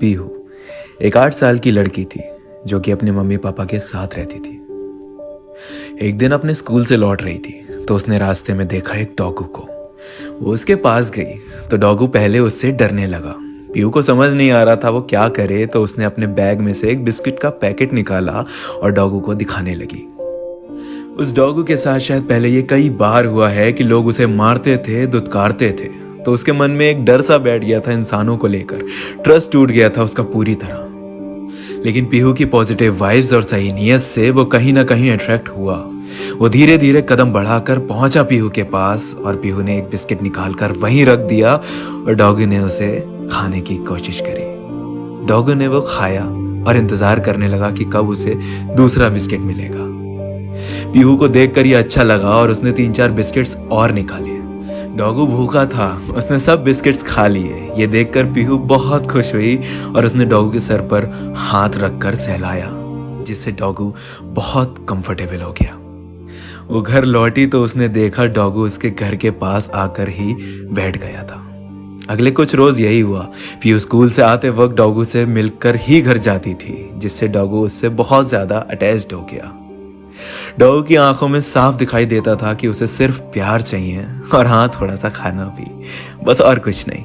पीहू एक 8 साल की लड़की थी जो कि अपने मम्मी पापा के साथ रहती थी। एक दिन अपने स्कूल से लौट रही थी तो उसने रास्ते में देखा एक डॉगू को। वो उसके पास गई तो डॉगू पहले उससे डरने लगा। पीहू को समझ नहीं आ रहा था वो क्या करे, तो उसने अपने बैग में से एक बिस्किट का पैकेट निकाला और डॉगू को दिखाने लगी। उस डॉगू के साथ शायद पहले ये कई बार हुआ है कि लोग उसे मारते थे, दुत्कारते थे, तो उसके मन में एक डर सा बैठ गया था इंसानों को लेकर। ट्रस्ट टूट गया था उसका पूरी तरह। लेकिन पीहू की पॉजिटिव वाइब्स और सही नीयत से वो कहीं ना कहीं अट्रैक्ट हुआ। वो धीरे धीरे कदम बढ़ाकर पहुंचा पीहू के पास और पीहू ने एक बिस्किट निकालकर वहीं रख दिया और डॉगी ने उसे खाने की कोशिश करी। डॉगी ने वो खाया और इंतजार करने लगा कि कब उसे दूसरा बिस्किट मिलेगा। पीहू को देखकर ये अच्छा लगा और उसने 3-4 बिस्किट्स और निकाले। डॉगू भूखा था, उसने सब बिस्किट्स खा लिए। ये देखकर पीहू बहुत खुश हुई और उसने डॉगू के सर पर हाथ रखकर सहलाया, जिससे डॉगू बहुत कंफर्टेबल हो गया। वो घर लौटी तो उसने देखा डॉगू उसके घर के पास आकर ही बैठ गया था। अगले कुछ रोज यही हुआ। पीहू स्कूल से आते वक्त डॉगू से मिलकर ही घर जाती थी, जिससे डॉगू उससे बहुत ज्यादा अटैच्ड हो गया। डॉग की आंखों में साफ दिखाई देता था कि उसे सिर्फ प्यार चाहिए और हाँ, थोड़ा सा खाना भी, बस और कुछ नहीं।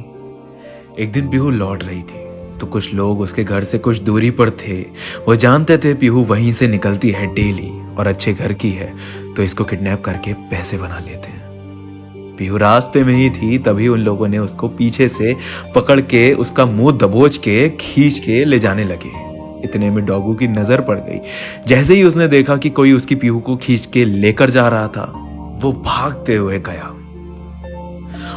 एक दिन पीहू लौट रही थी तो कुछ लोग उसके घर से कुछ दूरी पर थे। वो जानते थे पीहू वहीं से निकलती है डेली और अच्छे घर की है, तो इसको किडनैप करके पैसे बना लेते हैं। पीहू रास्ते में ही थी तभी उन लोगों ने उसको पीछे से पकड़ के उसका मुंह दबोच के खींच के ले जाने लगे। इतने में डॉगू की नजर पड़ गई। जैसे ही उसने देखा कि कोई उसकी पीहू को खींच के लेकर जा रहा था, वो भागते हुए गया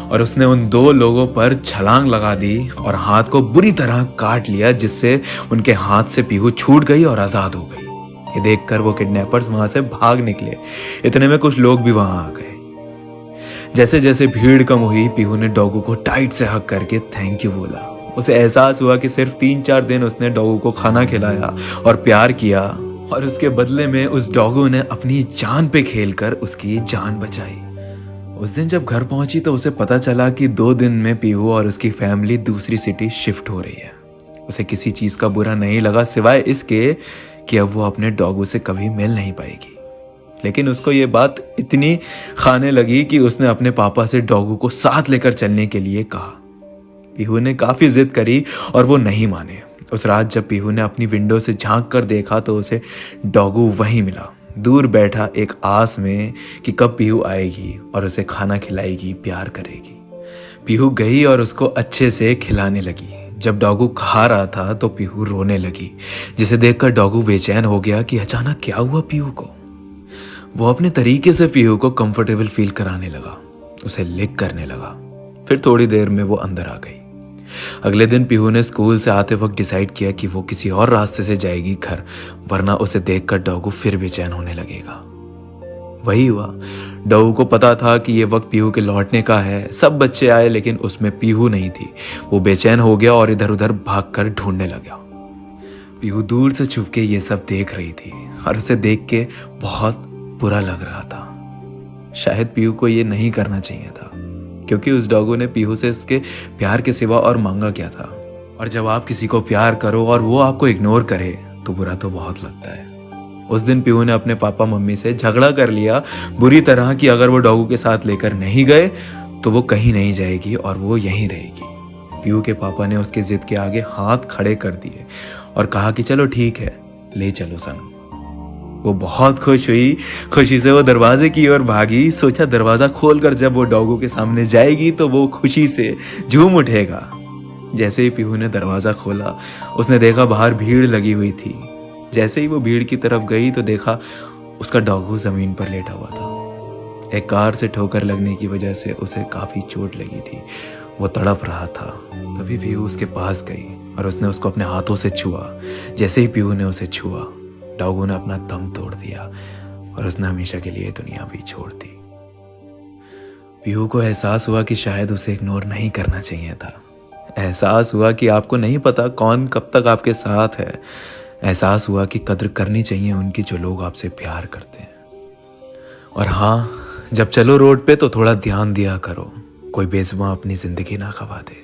और उसने उन 2 लोगों पर छलांग लगा दी और हाथ को बुरी तरह काट लिया, जिससे उनके हाथ से पीहू छूट गई और आजाद हो गई। ये देखकर वो किडनैपर्स वहां से भाग निकले। इतने में कुछ लोग भी वहां आ गए। जैसे जैसे भीड़ कम हुई, पीहू ने डॉगू को टाइट से हग करके थैंक यू बोला। उसे एहसास हुआ कि सिर्फ 3-4 दिन उसने डॉगू को खाना खिलाया और प्यार किया, और उसके बदले में उस डॉगू ने अपनी जान पे खेलकर उसकी जान बचाई। उस दिन जब घर पहुंची तो उसे पता चला कि 2 दिन में पीहू और उसकी फैमिली दूसरी सिटी शिफ्ट हो रही है। उसे किसी चीज का बुरा नहीं लगा सिवाय इसके कि अब वो अपने डॉगू से कभी मिल नहीं पाएगी। लेकिन उसको ये बात इतनी खाने लगी कि उसने अपने पापा से डॉगू को साथ लेकर चलने के लिए कहा। पीहू ने काफी जिद करी और वो नहीं माने। उस रात जब पीहू ने अपनी विंडो से झांक कर देखा तो उसे डॉगू वहीं मिला, दूर बैठा एक आस में कि कब पीहू आएगी और उसे खाना खिलाएगी, प्यार करेगी। पीहू गई और उसको अच्छे से खिलाने लगी। जब डॉगू खा रहा था तो पीहू रोने लगी, जिसे देखकर डॉगू बेचैन हो गया कि अचानक क्या हुआ पीहू को। वो अपने तरीके से पीहू को कंफर्टेबल फील कराने लगा, उसे लिक करने लगा। फिर थोड़ी देर में वो अंदर आ गई। अगले दिन पीहू ने स्कूल से आते वक्त डिसाइड किया कि वो किसी और रास्ते से जाएगी घर, वरना उसे देखकर डॉगू फिर बेचैन होने लगेगा। वही हुआ। डॉगू को पता था कि ये वक्त पीहू के लौटने का है। सब बच्चे आए लेकिन उसमें पीहू नहीं थी। वो बेचैन हो गया और इधर उधर भागकर ढूंढने लगा। पीहू दूर से छुप के ये सब देख रही थी और उसे देख के बहुत बुरा लग रहा था। शायद पीहू को ये नहीं करना चाहिए था, क्योंकि उस डॉगू ने पीहू से उसके प्यार के सिवा और मांगा क्या था। और जब आप किसी को प्यार करो और वो आपको इग्नोर करे तो बुरा तो बहुत लगता है। उस दिन पीहू ने अपने पापा मम्मी से झगड़ा कर लिया बुरी तरह कि अगर वो डॉगू के साथ लेकर नहीं गए तो वो कहीं नहीं जाएगी और वो यहीं रहेगी। पीहू के पापा ने उसके जिद के आगे हाथ खड़े कर दिए और कहा कि चलो ठीक है, ले चलो सनम। वो बहुत खुश हुई। खुशी से वो दरवाजे की ओर भागी। सोचा दरवाजा खोलकर जब वो डॉगू के सामने जाएगी तो वो खुशी से झूम उठेगा। जैसे ही पीहू ने दरवाजा खोला, उसने देखा बाहर भीड़ लगी हुई थी। जैसे ही वो भीड़ की तरफ गई तो देखा उसका डॉगू जमीन पर लेटा हुआ था। एक कार से ठोकर लगने की वजह से उसे काफी चोट लगी थी। वो तड़प रहा था। तभी पीहू उसके पास गई और उसने उसको अपने हाथों से छुआ। जैसे ही पीहू ने उसे छुआ, डॉगू ने अपना दम तोड़ दिया और उसने हमेशा के लिए दुनिया भी छोड़ दी। पीहू को एहसास हुआ कि शायद उसे इग्नोर नहीं करना चाहिए था। एहसास हुआ कि आपको नहीं पता कौन कब तक आपके साथ है। एहसास हुआ कि कद्र करनी चाहिए उनकी जो लोग आपसे प्यार करते हैं। और हाँ, जब चलो रोड पे तो थोड़ा ध्यान दिया करो, कोई बेजुबान अपनी जिंदगी ना खवा दे।